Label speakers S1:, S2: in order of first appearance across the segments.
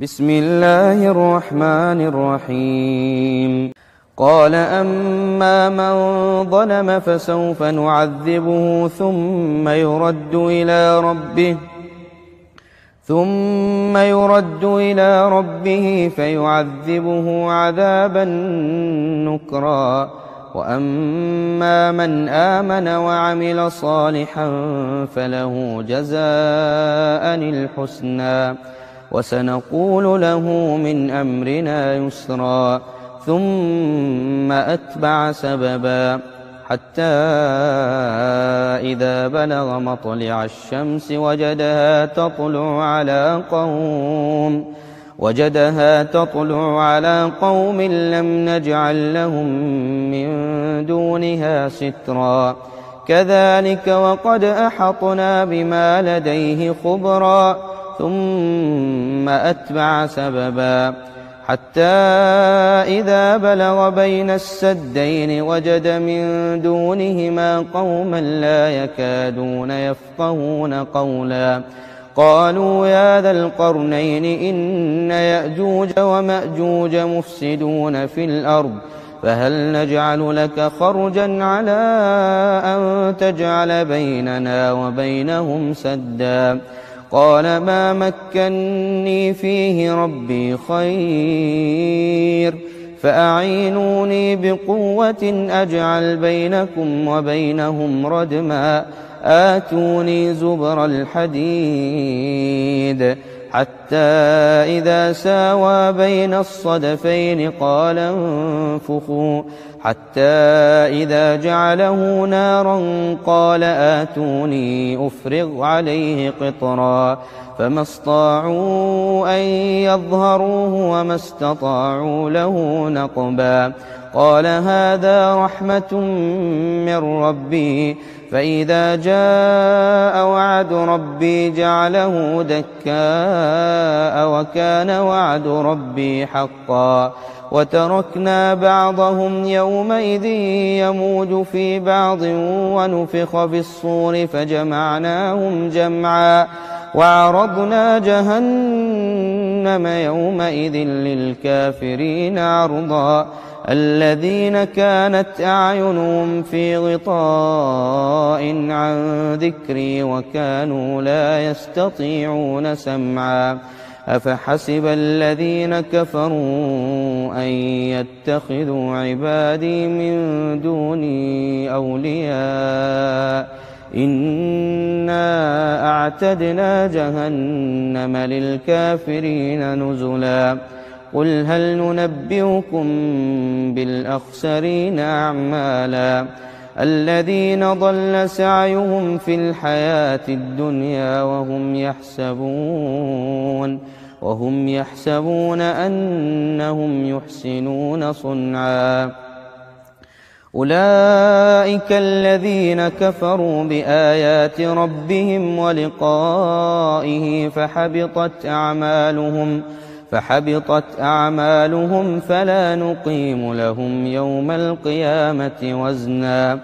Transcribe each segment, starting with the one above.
S1: بسم الله الرحمن الرحيم. قال أما من ظلم فسوف نعذبه ثم يرد إلى ربه فيعذبه عذابا نكرا. وأما من آمن وعمل صالحا فله جزاء الحسنى وسنقول له من أمرنا يسرا. ثم أتبع سببا حتى إذا بلغ مطلع الشمس وجدها تطلع على قوم لم نجعل لهم من دونها سترا. كذلك وقد أحطنا بما لديه خبرا. ثم أتبع سببا حتى إذا بلغ بين السدين وجد من دونهما قوما لا يكادون يفقهون قولا. قالوا يا ذا القرنين إن يأجوج ومأجوج مفسدون في الأرض فهل نجعل لك خرجا على أن تجعل بيننا وبينهم سدا. قال ما مكني فيه ربي خير فأعينوني بقوة أجعل بينكم وبينهم ردما. آتوني زبر الحديد حتى إذا ساوى بين الصدفين قال انفخوا حتى إذا جعله نارا قال آتوني أفرغ عليه قطرا. فما استطاعوا أن يظهروه وما استطاعوا له نقبا. قال هذا رحمة من ربي فإذا جاء وعد ربي جعله دكاء وكان وعد ربي حقا. وتركنا بعضهم يومئذ يموج في بعض ونفخ في الصور فجمعناهم جمعا. وعرضنا جهنم يومئذ للكافرين عرضا. الذين كانت أعينهم في غطاء عن ذكري وكانوا لا يستطيعون سمعا. أفحسب الذين كفروا أن يتخذوا عبادي من دوني أولياء إنا أعتدنا جهنم للكافرين نزلا. قل هل ننبئكم بالأخسرين أعمالا الذين ضل سعيهم في الحياة الدنيا وهم يحسبون أنهم يحسنون صنعا. أولئك الذين كفروا بآيات ربهم ولقائه فحبطت أعمالهم فلا نقيم لهم يوم القيامة وزنا.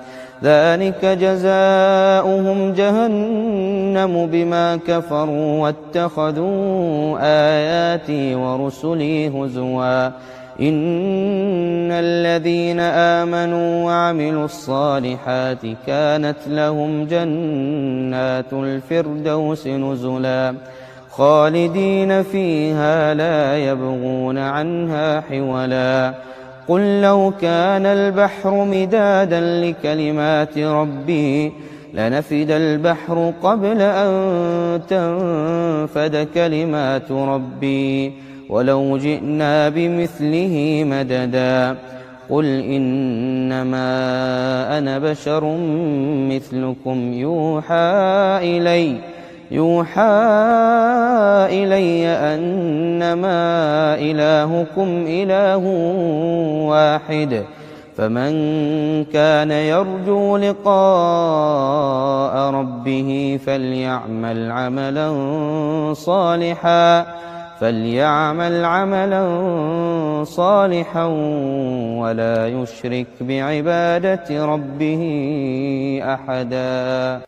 S1: ذلك جزاؤهم جهنم بما كفروا واتخذوا آياتي ورسلي هزوا. إن الذين آمنوا وعملوا الصالحات كانت لهم جنات الفردوس نزلا خالدين فيها لا يبغون عنها حولا. قل لو كان البحر مدادا لكلمات ربي لنفد البحر قبل أن تنفد كلمات ربي ولو جئنا بمثله مددا. قل إنما أنا بشر مثلكم يوحى إلي أنما إلهكم إله واحد. فمن كان يرجو لقاء ربه فليعمل عملا صالحا ولا يشرك بعبادة ربه أحدا.